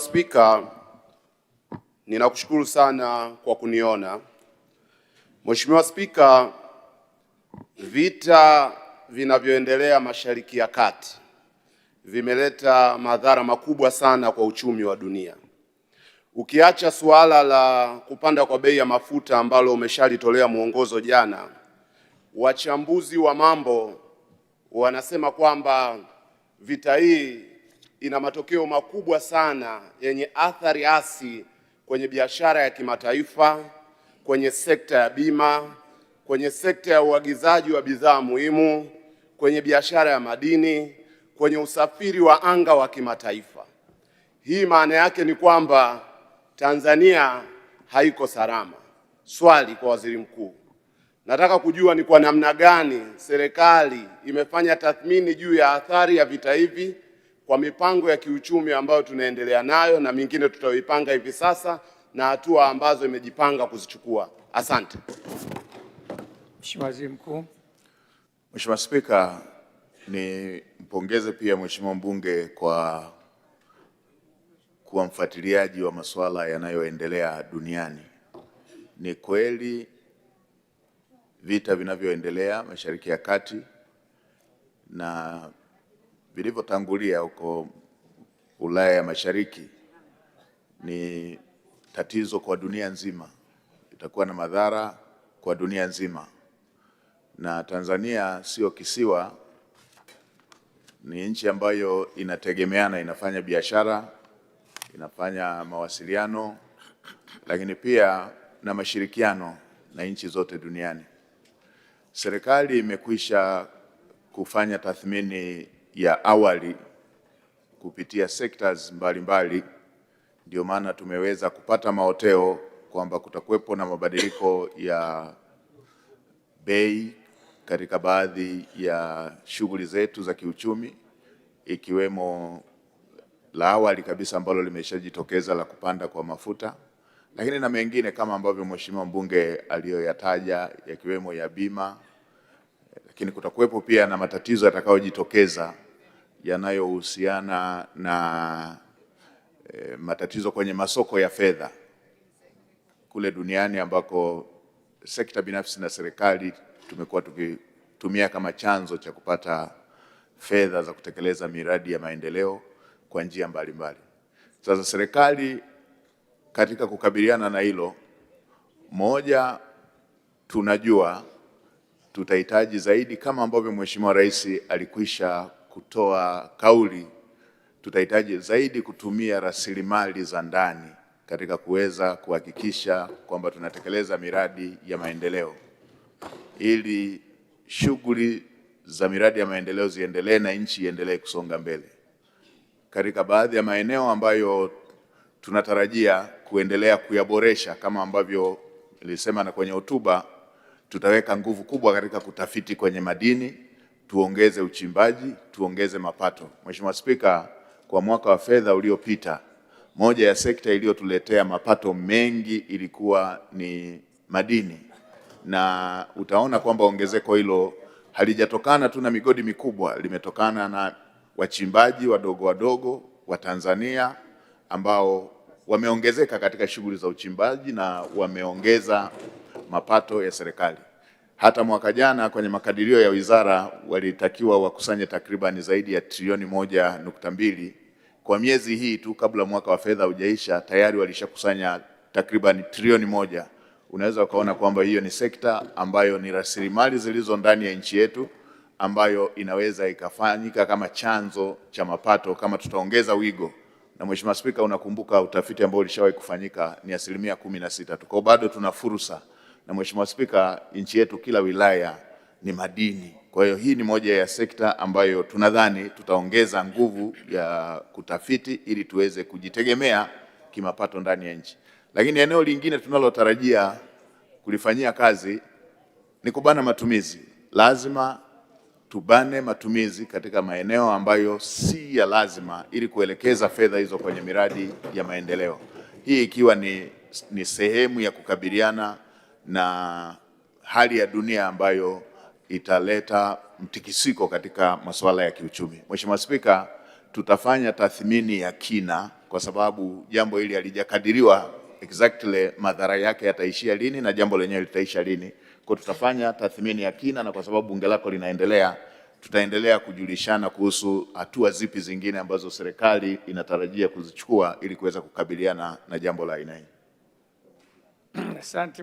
Spika, ninakushukuru sana kwa kuniona. Mheshimiwa Spika, vita vinavyoendelea Mashariki ya Kati vimeleta madhara makubwa sana kwa uchumi wa dunia. Ukiacha suala la kupanda kwa bei ya mafuta ambalo umeshalitolea mwongozo jana, wachambuzi wa mambo wanasema kwamba vita hii ina matokeo makubwa sana yenye athari hasi kwenye biashara ya kimataifa, kwenye sekta ya bima, kwenye sekta ya uagizaji wa bidhaa muhimu, kwenye biashara ya madini, kwenye usafiri wa anga wa kimataifa. Hii maana yake ni kwamba Tanzania haiko salama. Swali kwa Waziri Mkuu, nataka kujua ni kwa namna gani serikali imefanya tathmini juu ya athari ya vita hivi kwa mipango ya kiuchumi ambayo tunaendelea nayo na mingine tutayoipanga hivi sasa na hatua ambazo imejipanga kuzichukua. Asante. Mheshimiwa Waziri Mkuu. Mheshimiwa Spika, mpongeze pia Mheshimiwa mbunge kwa kuwa mfuatiliaji wa masuala yanayoendelea duniani. Ni kweli vita vinavyoendelea Mashariki ya Kati na vilivyotangulia huko Ulaya ya Mashariki ni tatizo kwa dunia nzima, itakuwa na madhara kwa dunia nzima. Na Tanzania sio kisiwa, ni nchi ambayo inategemeana, inafanya biashara, inafanya mawasiliano, lakini pia na mashirikiano na nchi zote duniani. Serikali imekwisha kufanya tathmini ya awali kupitia sectors mbalimbali, ndio maana tumeweza kupata maoteo kwamba kutakuwepo na mabadiliko ya bei katika baadhi ya shughuli zetu za kiuchumi, ikiwemo la awali kabisa ambalo limeshajitokeza la kupanda kwa mafuta, lakini na mengine kama ambavyo Mheshimiwa mbunge aliyoyataja yakiwemo ya bima, lakini kutakuwepo pia na matatizo yatakayojitokeza yanayohusiana na matatizo kwenye masoko ya fedha kule duniani ambako sekta binafsi na serikali tumekuwa tukitumia kama chanzo cha kupata fedha za kutekeleza miradi ya maendeleo kwa njia mbalimbali. Sasa serikali katika kukabiliana na hilo, moja, tunajua tutahitaji zaidi kama ambavyo Mheshimiwa Rais alikwisha kutoa kauli, tutahitaji zaidi kutumia rasilimali za ndani katika kuweza kuhakikisha kwamba tunatekeleza miradi ya maendeleo ili shughuli za miradi ya maendeleo ziendelee na nchi iendelee kusonga mbele. Katika baadhi ya maeneo ambayo tunatarajia kuendelea kuyaboresha kama ambavyo nilisema na kwenye hotuba, tutaweka nguvu kubwa katika kutafiti kwenye madini, tuongeze uchimbaji, tuongeze mapato. Mheshimiwa Spika, kwa mwaka wa fedha uliopita, moja ya sekta iliyotuletea mapato mengi ilikuwa ni madini, na utaona kwamba ongezeko hilo halijatokana tu na migodi mikubwa, limetokana na wachimbaji wadogo wadogo wa Tanzania ambao wameongezeka katika shughuli za uchimbaji na wameongeza mapato ya serikali. Hata mwaka jana kwenye makadirio ya wizara walitakiwa wakusanye takribani zaidi ya trilioni 1.2. Kwa miezi hii tu kabla mwaka wa fedha hujaisha tayari walishakusanya takribani trilioni 1. Unaweza ukaona kwamba hiyo ni sekta ambayo ni rasilimali zilizo ndani ya nchi yetu ambayo inaweza ikafanyika kama chanzo cha mapato kama tutaongeza wigo. Na Mheshimiwa Spika, unakumbuka utafiti ambao ulishawahi kufanyika ni 16%. Tuko bado tuna fursa. Na Mheshimiwa Spika, nchi yetu kila wilaya ni madini. Kwa hiyo hii ni moja ya sekta ambayo tunadhani tutaongeza nguvu ya kutafiti ili tuweze kujitegemea kimapato ndani ya nchi. Lakini eneo lingine tunalotarajia kulifanyia kazi ni kubana matumizi. Lazima tubane matumizi katika maeneo ambayo si ya lazima ili kuelekeza fedha hizo kwenye miradi ya maendeleo. Hii ikiwa ni sehemu ya kukabiliana na hali ya dunia ambayo italeta mtikisiko katika masuala ya kiuchumi. Mheshimiwa Spika, tutafanya tathmini ya kina kwa sababu jambo hili halijakadiriwa exactly madhara yake yataishia lini na jambo lenyewe litaisha lini. Kwa tutafanya tathmini ya kina, na kwa sababu bunge lako linaendelea, tutaendelea kujulishana kuhusu hatua zipi zingine ambazo serikali inatarajia kuzichukua ili kuweza kukabiliana na jambo la aina hii. Asante.